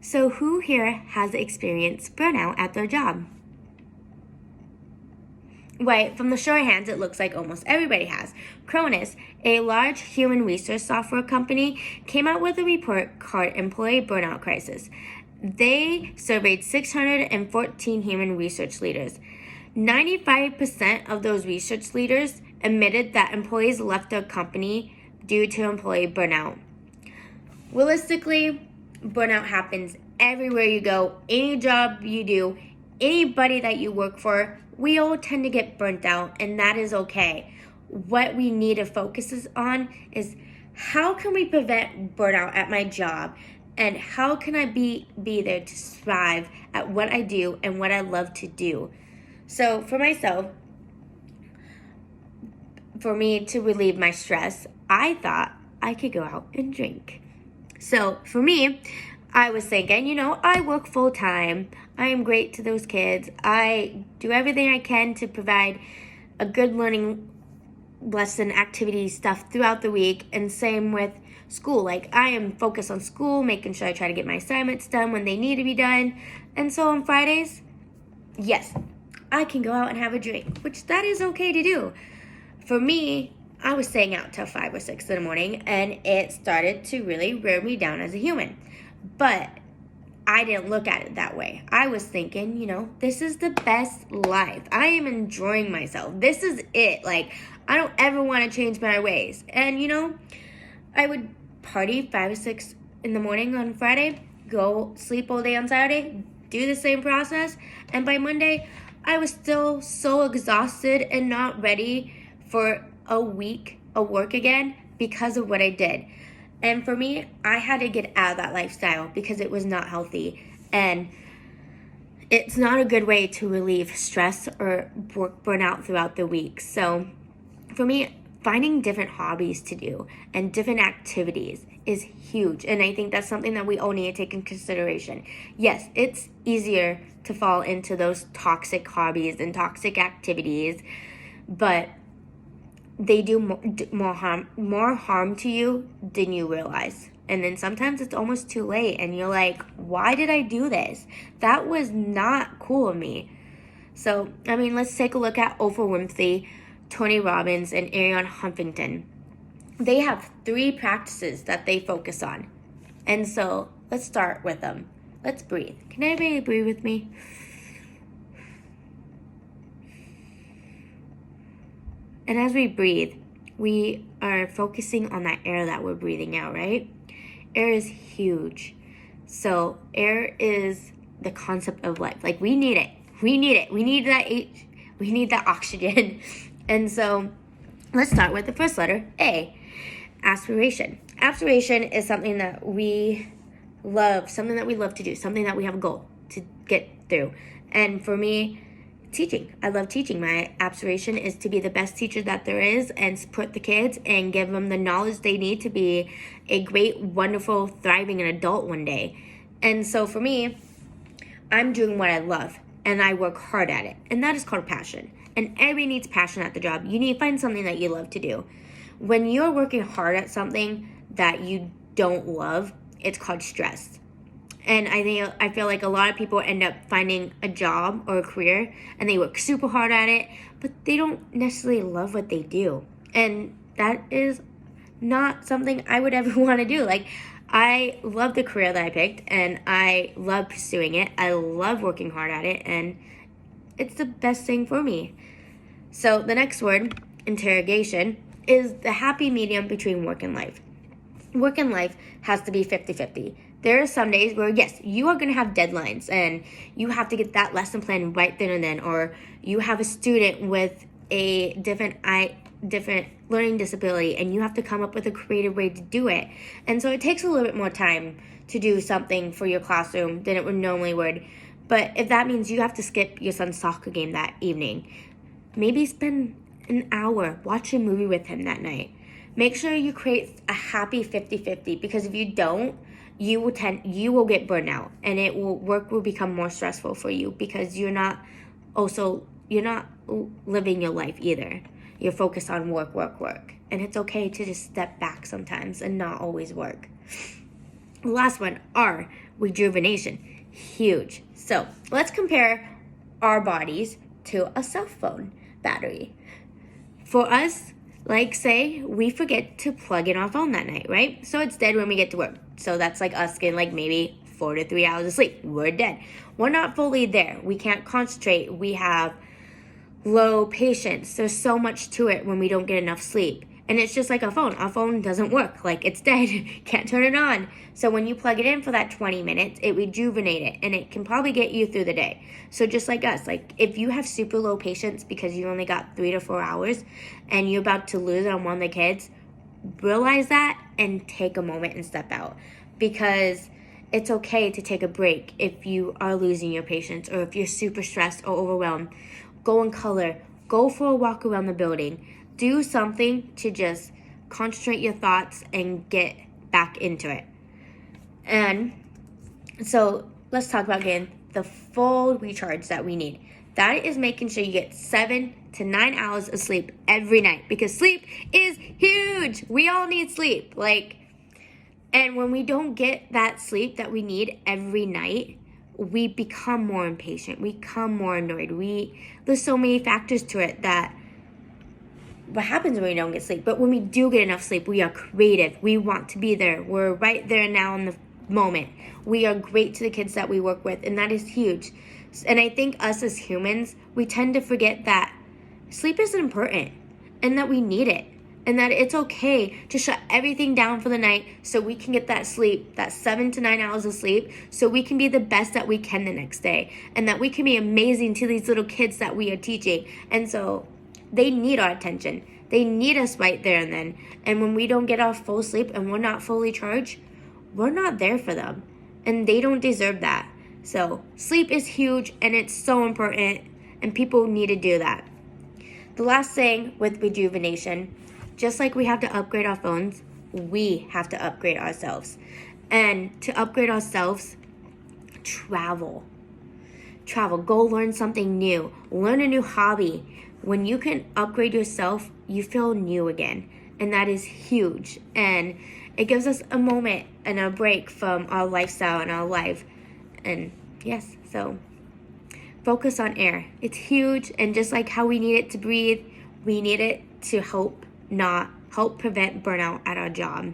So who here has experienced burnout at their job? Right, from the show of hands, it looks like almost everybody has. Cronus, a large human resource software company, came out with a report called Employee Burnout Crisis. They surveyed 614 human research leaders. 95% of those research leaders admitted that employees left their company due to employee burnout. Realistically, burnout happens everywhere you go, any job you do, anybody that you work for. We all tend to get burnt out, and that is okay. What we need to focus on is how can we prevent burnout at my job, and how can I be there to thrive at what I do and what I love to do. So for myself, for me to relieve my stress, I thought I could go out and drink. So for me, I was thinking, I work full time. I am great to those kids. I do everything I can to provide a good learning lesson activity stuff throughout the week. And same with school. Like, I am focused on school, making sure I try to get my assignments done when they need to be done. And so on Fridays, yes, I can go out and have a drink, which that is okay to do. For me, I was staying out till 5 or 6 in the morning, and it started to really wear me down as a human. But I didn't look at it that way. I was thinking, this is the best life. I am enjoying myself. This is it. Like, I don't ever want to change my ways. And, I would party 5 or 6 in the morning on Friday, go sleep all day on Saturday, do the same process. And by Monday, I was still so exhausted and not ready for a week of work again because of what I did. And for me, I had to get out of that lifestyle because it was not healthy. And it's not a good way to relieve stress or work burnout throughout the week. So for me, finding different hobbies to do and different activities is huge. And I think that's something that we all need to take in consideration. Yes, it's easier to fall into those toxic hobbies and toxic activities, but they do more harm to you than you realize. And then sometimes it's almost too late and you're like, why did I do this? That was not cool of me. So, let's take a look at Oprah Winfrey, Tony Robbins, and Arianna Huffington. They have 3 practices that they focus on. And so let's start with them. Let's breathe. Can everybody breathe with me? And as we breathe, we are focusing on that air that we're breathing out, right? Air is huge. So air is the concept of life. Like, we need it. We need it. We need that oxygen. And so let's start with the first letter, A, aspiration. Aspiration is something that we love, something that we love to do, something that we have a goal to get through. And for me, teaching. I love teaching. My aspiration is to be the best teacher that there is and support the kids and give them the knowledge they need to be a great, wonderful, thriving adult one day. And so for me, I'm doing what I love and I work hard at it. And that is called passion. And everybody needs passion at the job. You need to find something that you love to do. When you're working hard at something that you don't love, it's called stress. And I feel like a lot of people end up finding a job or a career and they work super hard at it, but they don't necessarily love what they do. And that is not something I would ever want to do. Like, I love the career that I picked and I love pursuing it. I love working hard at it and it's the best thing for me. So the next word, interrogation, is the happy medium between work and life. Work and life has to be 50-50. There are some days where, yes, you are going to have deadlines and you have to get that lesson plan right then and then, or you have a student with a different learning disability and you have to come up with a creative way to do it. And so it takes a little bit more time to do something for your classroom than it would normally would. But if that means you have to skip your son's soccer game that evening, maybe spend an hour watching a movie with him that night. Make sure you create a happy 50-50, because if you don't, you will get burned out and work will become more stressful for you because you're not living your life either. You're focused on work. And it's okay to just step back sometimes and not always work. The last one, R, rejuvenation, huge. So let's compare our bodies to a cell phone battery. For us, like say we forget to plug in our phone that night, right? So it's dead when we get to work. So that's like us getting like maybe 4 to 3 hours of sleep. We're dead. We're not fully there. We can't concentrate. We have low patience. There's so much to it when we don't get enough sleep. And it's just like a phone. Our phone doesn't work. Like, it's dead. Can't turn it on. So when you plug it in for that 20 minutes, it rejuvenates it. And it can probably get you through the day. So just like us, like if you have super low patience because you only got 3 to 4 hours and you're about to lose on one of the kids, realize that and take a moment and step out. Because it's okay to take a break if you are losing your patience or if you're super stressed or overwhelmed. Go and color. Go for a walk around the building. Do something to just concentrate your thoughts and get back into it. And so let's talk about getting the full recharge that we need. That is making sure you get 7 to 9 hours of sleep every night, because sleep is huge. We all need sleep. And when we don't get that sleep that we need every night, we become more impatient. We become more annoyed. There's so many factors to it that what happens when we don't get sleep. But when we do get enough sleep, we are creative. We want to be there. We're right there now in the moment. We are great to the kids that we work with, and that is huge. And I think us as humans, we tend to forget that sleep is important and that we need it. And that it's okay to shut everything down for the night so we can get that sleep, that 7 to 9 hours of sleep, so we can be the best that we can the next day. And that we can be amazing to these little kids that we are teaching. And so they need our attention. They need us right there and then. And when we don't get our full sleep and we're not fully charged, we're not there for them. And they don't deserve that. So sleep is huge and it's so important. And people need to do that. The last thing with rejuvenation, just like we have to upgrade our phones, we have to upgrade ourselves. And to upgrade ourselves, travel. Go learn something new. Learn a new hobby. When you can upgrade yourself, you feel new again. And that is huge. And it gives us a moment and a break from our lifestyle and our life. And yes, so focus on air. It's huge. And just like how we need it to breathe, we need it to help prevent burnout at our job.